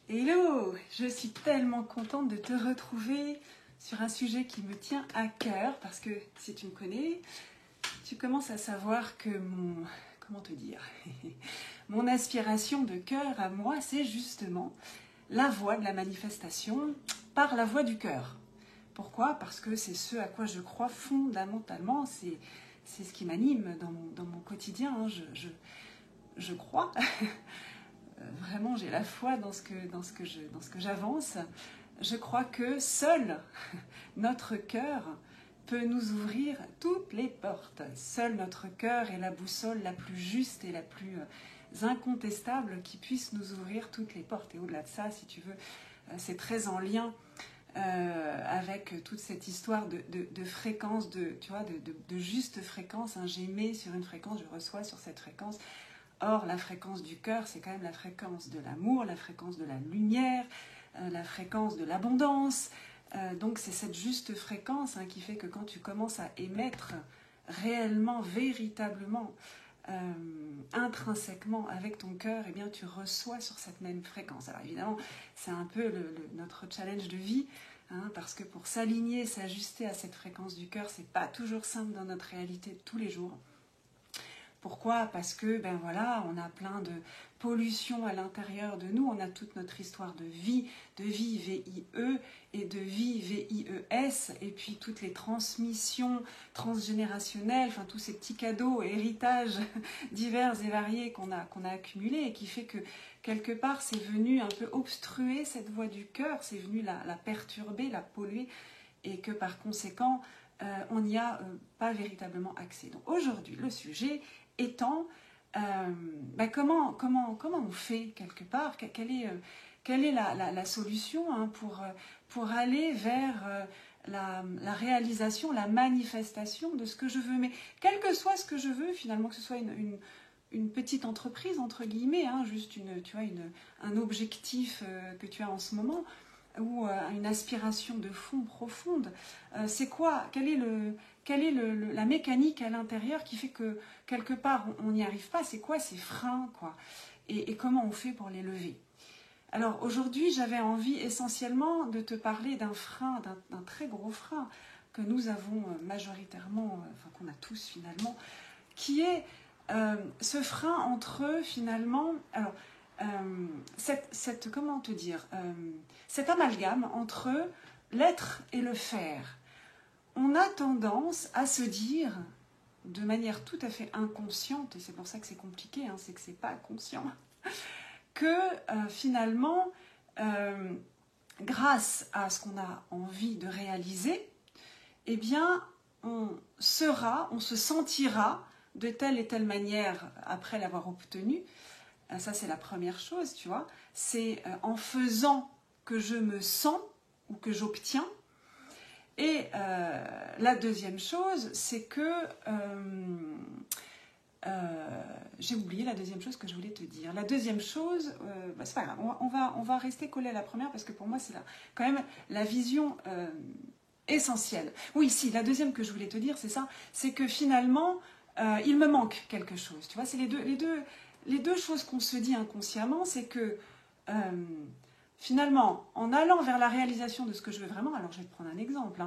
Hello, je suis tellement contente de te retrouver sur un sujet qui me tient à cœur parce que si tu me connais, tu commences à savoir que comment te dire, mon aspiration de cœur à moi, c'est justement la voie de la manifestation par la voie du cœur. Pourquoi? Parce que c'est ce à quoi je crois fondamentalement, c'est ce qui m'anime dans mon quotidien, hein. Je crois. Vraiment, j'ai la foi dans ce que j'avance. Je crois que seul notre cœur peut nous ouvrir toutes les portes. Seul notre cœur est la boussole la plus juste et la plus incontestable qui puisse nous ouvrir toutes les portes. Et au-delà de ça, si tu veux, c'est très en lien avec toute cette histoire de fréquence, tu vois, de juste fréquence. Hein. J'émets sur une fréquence, je reçois sur cette fréquence. Or, la fréquence du cœur, c'est quand même la fréquence de l'amour, la fréquence de la lumière, la fréquence de l'abondance. Donc, c'est cette juste fréquence qui fait que quand tu commences à émettre réellement, véritablement, intrinsèquement avec ton cœur, eh bien, tu reçois sur cette même fréquence. Alors, évidemment, c'est un peu notre challenge de vie, parce que pour s'aligner, s'ajuster à cette fréquence du cœur, c'est pas toujours simple dans notre réalité de tous les jours. Pourquoi? Parce que, ben voilà, on a plein de pollution à l'intérieur de nous, on a toute notre histoire de vie V-I-E, et de vie V-I-E-S, et puis toutes les transmissions transgénérationnelles, enfin tous ces petits cadeaux, héritages divers et variés qu'on a accumulés, et qui fait que, quelque part, c'est venu un peu obstruer cette voie du cœur, c'est venu la perturber, la polluer, et que par conséquent, on n'y a pas véritablement accès. Donc aujourd'hui, le sujet étant comment on fait quelque part, quelle est la solution pour aller vers la réalisation, la manifestation de ce que je veux. Mais quel que soit ce que je veux, finalement, que ce soit une petite entreprise, entre guillemets, juste un objectif que tu as en ce moment, ou une aspiration de fond profonde, c'est quoi? Quelle est la mécanique à l'intérieur qui fait que quelque part on n'y arrive pas? C'est quoi ces freins, quoi? Et comment on fait pour les lever? Alors aujourd'hui, j'avais envie essentiellement de te parler d'un frein, d'un très gros frein que nous avons majoritairement, enfin qu'on a tous finalement, qui est ce frein entre finalement, alors comment te dire, cet amalgame entre l'être et le faire. On a tendance à se dire, de manière tout à fait inconsciente, et c'est pour ça que c'est compliqué, c'est que c'est pas conscient, que finalement, grâce à ce qu'on a envie de réaliser, eh bien, on se sentira de telle et telle manière après l'avoir obtenu. Ça, c'est la première chose, tu vois. C'est en faisant que je me sens ou que j'obtiens. Et la deuxième chose, c'est que... j'ai oublié la deuxième chose que je voulais te dire. La deuxième chose, c'est pas grave, on va rester collé à la première parce que pour moi, c'est quand même la vision essentielle. Oui, si, la deuxième que je voulais te dire, c'est ça. C'est que finalement, il me manque quelque chose. Tu vois, c'est les deux choses qu'on se dit inconsciemment, c'est que finalement, en allant vers la réalisation de ce que je veux vraiment, alors je vais te prendre un exemple,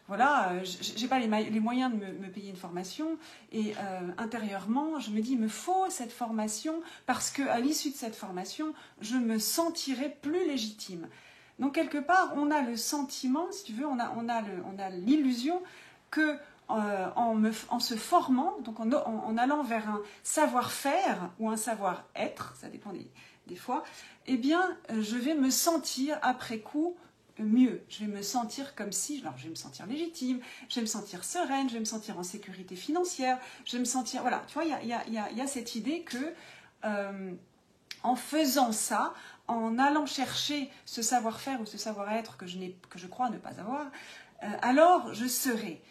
voilà, j'ai pas les moyens de me payer une formation et intérieurement, je me dis, il me faut cette formation parce qu'à l'issue de cette formation, je me sentirai plus légitime. Donc quelque part, on a le sentiment, si tu veux, on a l'illusion que en se formant, donc en allant vers un savoir-faire ou un savoir-être, ça dépend des fois, eh bien, je vais me sentir après coup mieux. Je vais me sentir comme si, alors je vais me sentir légitime, je vais me sentir sereine, je vais me sentir en sécurité financière, je vais me sentir, voilà, tu vois, il y a cette idée que en faisant ça, en allant chercher ce savoir-faire ou ce savoir-être que je crois ne pas avoir, alors je serai.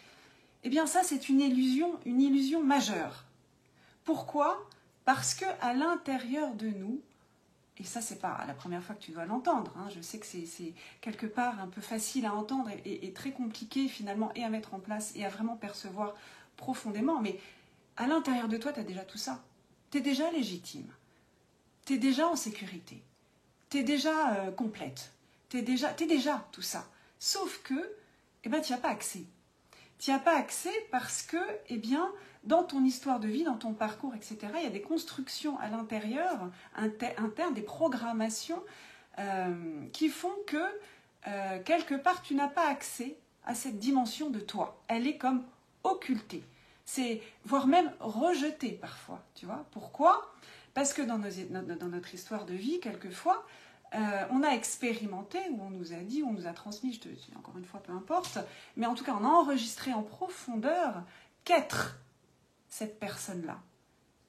Eh bien ça, c'est une illusion majeure. Pourquoi? Parce qu'à l'intérieur de nous, et ça, c'est pas la première fois que tu dois l'entendre, je sais que c'est quelque part un peu facile à entendre et très compliqué finalement et à mettre en place et à vraiment percevoir profondément, mais à l'intérieur de toi, tu as déjà tout ça. Tu es déjà légitime. tu es déjà en sécurité, tu es déjà complète, tu es déjà tout ça. Sauf que, eh ben, tu n'y as pas accès. Tu n'y as pas accès parce que, eh bien, dans ton histoire de vie, dans ton parcours, etc., il y a des constructions à l'intérieur, internes, des programmations qui font que, quelque part, tu n'as pas accès à cette dimension de toi. Elle est comme occultée. C'est, voire même rejetée parfois, tu vois. Pourquoi ? Parce que dans notre histoire de vie, quelquefois, on a expérimenté, ou on nous a dit, ou on nous a transmis, je te dis encore une fois, peu importe, mais en tout cas, on a enregistré en profondeur qu'être cette personne-là,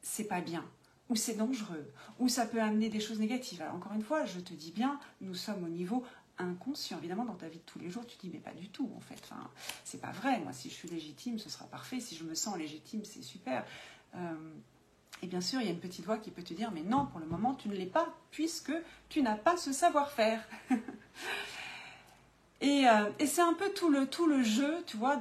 c'est pas bien, ou c'est dangereux, ou ça peut amener des choses négatives. Alors encore une fois, je te dis bien, nous sommes au niveau inconscient. Évidemment, dans ta vie de tous les jours, tu te dis, mais pas du tout, en fait. Enfin, c'est pas vrai. Moi, si je suis légitime, ce sera parfait. Si je me sens légitime, c'est super. Et bien sûr, il y a une petite voix qui peut te dire, mais non, pour le moment, tu ne l'es pas, puisque tu n'as pas ce savoir-faire. Et c'est un peu tout le jeu, tu vois,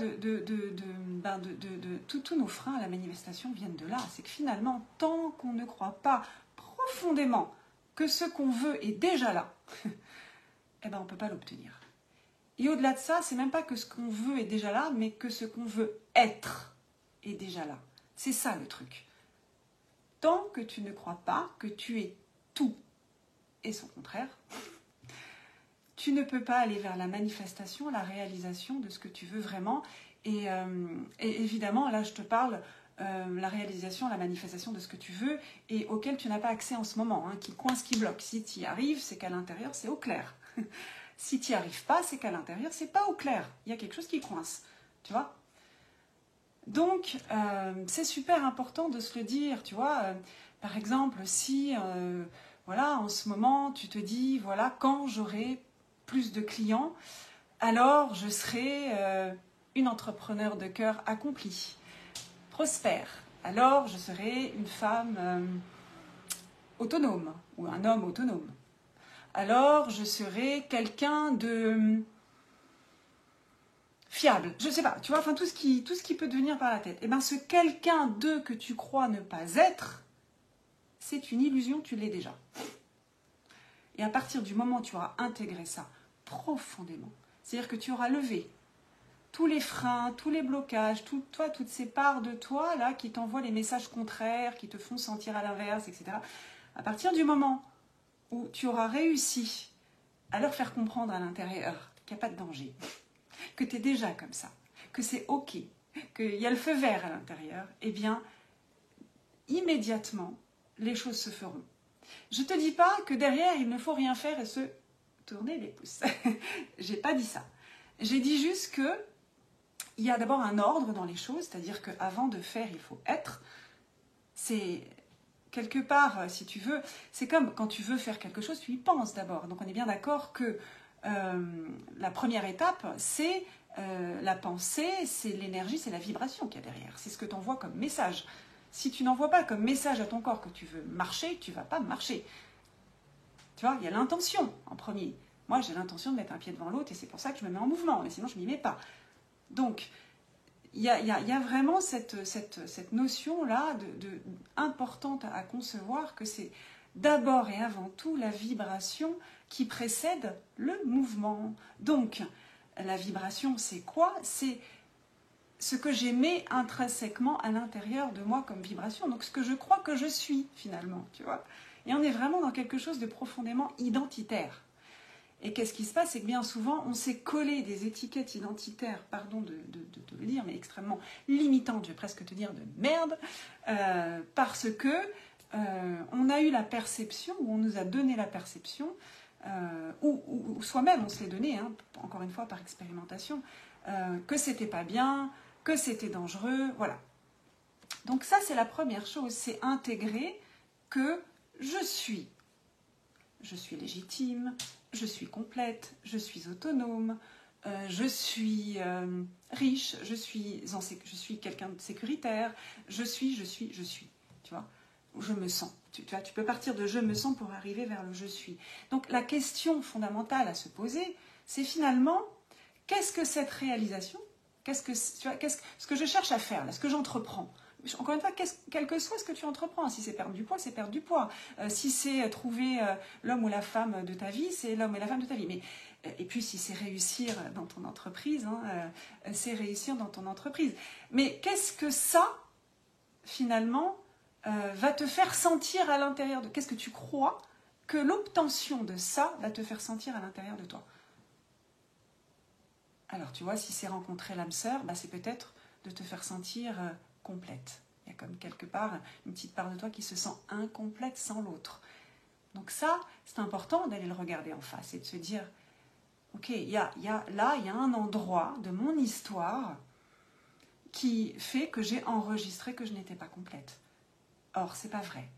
tous nos freins à la manifestation viennent de là. C'est que finalement, tant qu'on ne croit pas profondément que ce qu'on veut est déjà là, eh ben, on ne peut pas l'obtenir. Et au-delà de ça, c'est même pas que ce qu'on veut est déjà là, mais que ce qu'on veut être est déjà là. C'est ça le truc. Tant que tu ne crois pas que tu es tout et son contraire, tu ne peux pas aller vers la manifestation, la réalisation de ce que tu veux vraiment. Et évidemment, là, je te parle la réalisation, la manifestation de ce que tu veux et auquel tu n'as pas accès en ce moment, hein, qui coince, qui bloque. Si tu y arrives, c'est qu'à l'intérieur, c'est au clair. Si tu n'y arrives pas, c'est qu'à l'intérieur, c'est pas au clair. Il y a quelque chose qui coince, tu vois. Donc, c'est super important de se le dire, tu vois. Par exemple, si, voilà, en ce moment, tu te dis, voilà, quand j'aurai plus de clients, alors je serai une entrepreneur de cœur accomplie, prospère. Alors, je serai une femme autonome ou un homme autonome. Alors, je serai quelqu'un de fiable. Je sais pas, tu vois, enfin tout ce qui peut te venir par la tête. Et bien, ce quelqu'un de que tu crois ne pas être, c'est une illusion, tu l'es déjà. Et à partir du moment où tu auras intégré ça profondément, c'est-à-dire que tu auras levé tous les freins, tous les blocages, toutes ces parts de toi là qui t'envoient les messages contraires, qui te font sentir à l'inverse, etc. À partir du moment où tu auras réussi à leur faire comprendre à l'intérieur qu'il n'y a pas de danger, que tu es déjà comme ça, que c'est ok, qu'il y a le feu vert à l'intérieur, eh bien, immédiatement, les choses se feront. Je ne te dis pas que derrière, il ne faut rien faire et se tourner les pouces. J'ai pas dit ça. J'ai dit juste que il y a d'abord un ordre dans les choses, c'est-à-dire qu'avant de faire, il faut être. C'est quelque part, si tu veux, c'est comme quand tu veux faire quelque chose, tu y penses d'abord. Donc on est bien d'accord que la première étape, c'est la pensée, c'est l'énergie, c'est la vibration qu'il y a derrière. C'est ce que tu envoies comme message. Si tu n'envoies pas comme message à ton corps que tu veux marcher, tu ne vas pas marcher. Tu vois, il y a l'intention en premier. Moi, j'ai l'intention de mettre un pied devant l'autre et c'est pour ça que je me mets en mouvement, mais sinon je ne m'y mets pas. Donc, il y a vraiment cette notion-là importante à concevoir que c'est d'abord et avant tout la vibration qui précède le mouvement. Donc, la vibration, c'est quoi ? C'est ce que j'émets intrinsèquement à l'intérieur de moi comme vibration. Donc, ce que je crois que je suis, finalement, tu vois. Et on est vraiment dans quelque chose de profondément identitaire. Et qu'est-ce qui se passe ? C'est que bien souvent, on s'est collé des étiquettes identitaires, pardon de le dire, mais extrêmement limitantes, je vais presque te dire de merde, parce que on a eu la perception, ou on nous a donné la perception, ou soi-même on se l'est donné, hein, encore une fois par expérimentation, que c'était pas bien, que c'était dangereux, voilà. Donc ça, c'est la première chose, c'est intégrer que je suis légitime, je suis complète, je suis autonome, je suis riche, je suis quelqu'un de sécuritaire, je suis, tu vois, je me sens. Tu vois, tu peux partir de je me sens pour arriver vers le je suis. Donc la question fondamentale à se poser, c'est finalement, qu'est-ce que cette réalisation, ce que je cherche à faire, là, ce que j'entreprends, encore une fois, quel que soit ce que tu entreprends, si c'est perdre du poids, c'est perdre du poids. Si c'est trouver l'homme ou la femme de ta vie, c'est l'homme et la femme de ta vie. Mais, et puis si c'est réussir dans ton entreprise, c'est réussir dans ton entreprise. Mais qu'est-ce que ça, finalement, va te faire sentir à l'intérieur de... Qu'est-ce que tu crois que l'obtention de ça va te faire sentir à l'intérieur de toi? Alors, tu vois, si c'est rencontrer l'âme sœur, c'est peut-être de te faire sentir complète. Il y a comme quelque part une petite part de toi qui se sent incomplète sans l'autre. Donc ça, c'est important d'aller le regarder en face et de se dire, ok, il y a un endroit de mon histoire qui fait que j'ai enregistré que je n'étais pas complète. Or, c'est pas vrai.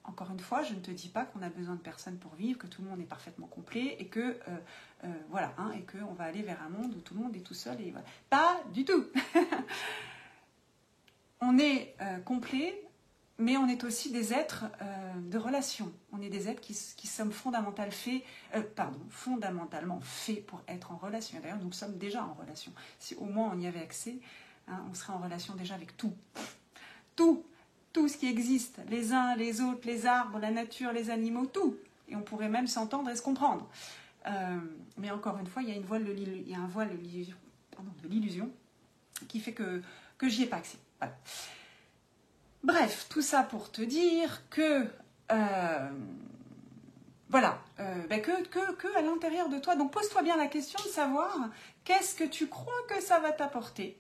Encore une fois, je ne te dis pas qu'on a besoin de personne pour vivre, que tout le monde est parfaitement complet et que voilà, et qu'on va aller vers un monde où tout le monde est tout seul. Et voilà. Pas du tout. On est complet, mais on est aussi des êtres de relation. On est des êtres qui sommes fondamentalement faits pour être en relation. D'ailleurs, nous sommes déjà en relation. Si au moins on y avait accès, on serait en relation déjà avec tout. Tout ce qui existe, les uns, les autres, les arbres, la nature, les animaux, tout. Et on pourrait même s'entendre et se comprendre. Mais encore une fois, il y a un voile de l'illusion qui fait que j'y ai pas accès. Voilà. Bref, tout ça pour te dire que que à l'intérieur de toi, donc pose-toi bien la question de savoir qu'est-ce que tu crois que ça va t'apporter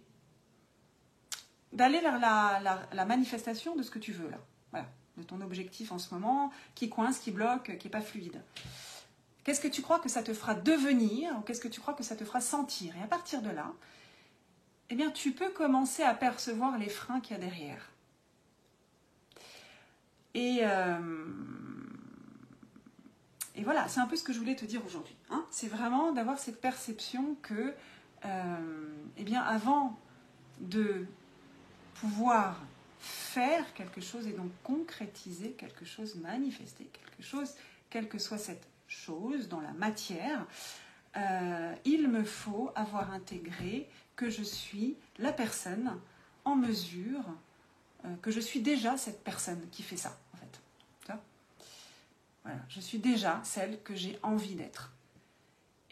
d'aller vers la manifestation de ce que tu veux là, voilà, de ton objectif en ce moment, qui coince, qui bloque, qui n'est pas fluide. Qu'est-ce que tu crois que ça te fera devenir, ou qu'est-ce que tu crois que ça te fera sentir? Et à partir de là, eh bien, tu peux commencer à percevoir les freins qu'il y a derrière. Et voilà, c'est un peu ce que je voulais te dire aujourd'hui. C'est vraiment d'avoir cette perception que, eh bien, avant de pouvoir faire quelque chose et donc concrétiser quelque chose, manifester quelque chose, quelle que soit cette chose dans la matière, il me faut avoir intégré que je suis la personne en mesure, que je suis déjà cette personne qui fait ça, en fait. Tu vois ? Voilà, je suis déjà celle que j'ai envie d'être.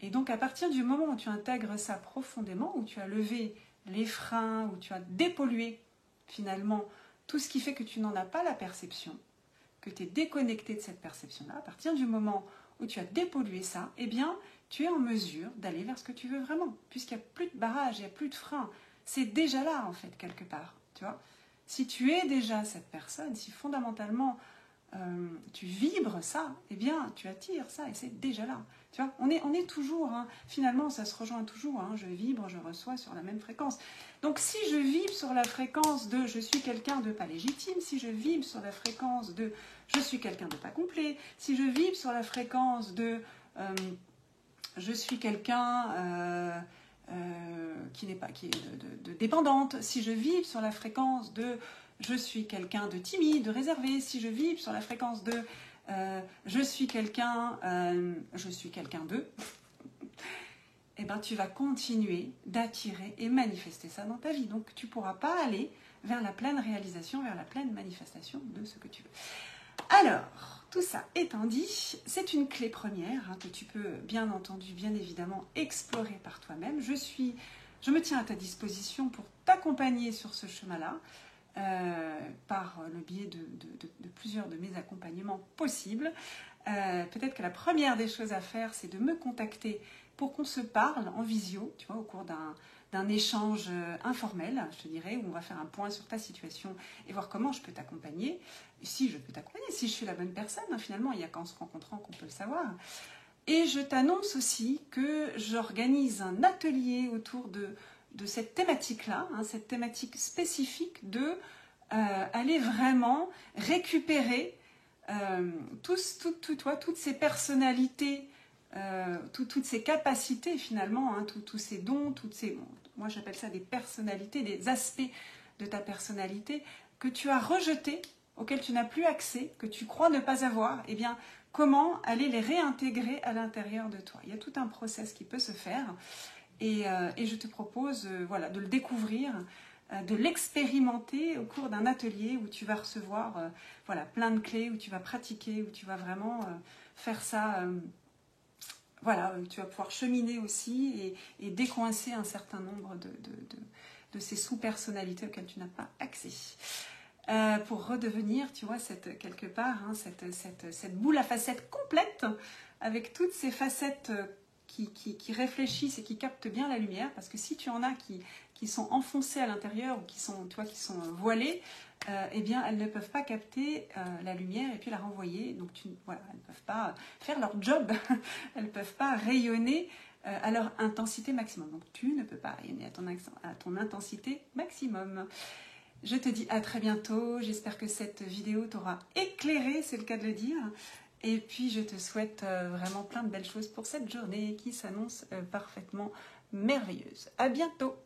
Et donc, à partir du moment où tu intègres ça profondément, où tu as levé les freins, où tu as dépollué finalement tout ce qui fait que tu n'en as pas la perception, que tu es déconnecté de cette perception-là, à partir du moment où tu as dépollué ça, eh bien, tu es en mesure d'aller vers ce que tu veux vraiment, puisqu'il n'y a plus de barrage, il n'y a plus de frein. C'est déjà là, en fait, quelque part. Tu vois ? Si tu es déjà cette personne, si fondamentalement tu vibres ça, eh bien, tu attires ça, et c'est déjà là. Tu vois, on est toujours, finalement, ça se rejoint toujours, je vibre, je reçois sur la même fréquence. Donc, si je vibre sur la fréquence de « je suis quelqu'un de pas légitime », si je vibre sur la fréquence de « je suis quelqu'un de pas complet », si je vibre sur la fréquence de je suis quelqu'un qui est de dépendante, si je vibre sur la fréquence de je suis quelqu'un de timide, de réservé, si je vibre sur la fréquence de je suis quelqu'un de, eh ben, tu vas continuer d'attirer et manifester ça dans ta vie. Donc tu ne pourras pas aller vers la pleine réalisation, vers la pleine manifestation de ce que tu veux. Alors, tout ça étant dit, c'est une clé première que tu peux bien entendu, bien évidemment, explorer par toi-même. Je me tiens à ta disposition pour t'accompagner sur ce chemin-là. Par le biais de plusieurs de mes accompagnements possibles. Peut-être que la première des choses à faire, c'est de me contacter pour qu'on se parle en visio, tu vois, au cours d'un échange informel, je te dirais, où on va faire un point sur ta situation et voir comment je peux t'accompagner, si je peux t'accompagner, si je suis la bonne personne, finalement, il n'y a qu'en se rencontrant qu'on peut le savoir. Et je t'annonce aussi que j'organise un atelier autour de cette thématique-là, cette thématique spécifique de aller vraiment récupérer toutes ces personnalités, toutes ces capacités finalement, tous ces dons, moi j'appelle ça des personnalités, des aspects de ta personnalité que tu as rejetés, auxquels tu n'as plus accès, que tu crois ne pas avoir, eh bien comment aller les réintégrer à l'intérieur de toi. Il y a tout un process qui peut se faire. Et je te propose de le découvrir de l'expérimenter au cours d'un atelier où tu vas recevoir voilà, plein de clés, où tu vas pratiquer, où tu vas vraiment faire ça. Voilà, tu vas pouvoir cheminer aussi et décoincer un certain nombre de ces sous-personnalités auxquelles tu n'as pas accès. Pour redevenir, tu vois, quelque part, hein, cette boule à facettes complète, avec toutes ces facettes qui réfléchissent et qui captent bien la lumière, parce que si tu en as qui sont enfoncées à l'intérieur ou qui sont voilées, eh bien elles ne peuvent pas capter la lumière et puis la renvoyer. Donc voilà, elles ne peuvent pas faire leur job, elles ne peuvent pas rayonner à leur intensité maximum. Donc tu ne peux pas rayonner à ton intensité maximum. Je te dis à très bientôt. J'espère que cette vidéo t'aura éclairé, c'est le cas de le dire. Et puis je te souhaite vraiment plein de belles choses pour cette journée qui s'annonce parfaitement merveilleuse. À bientôt.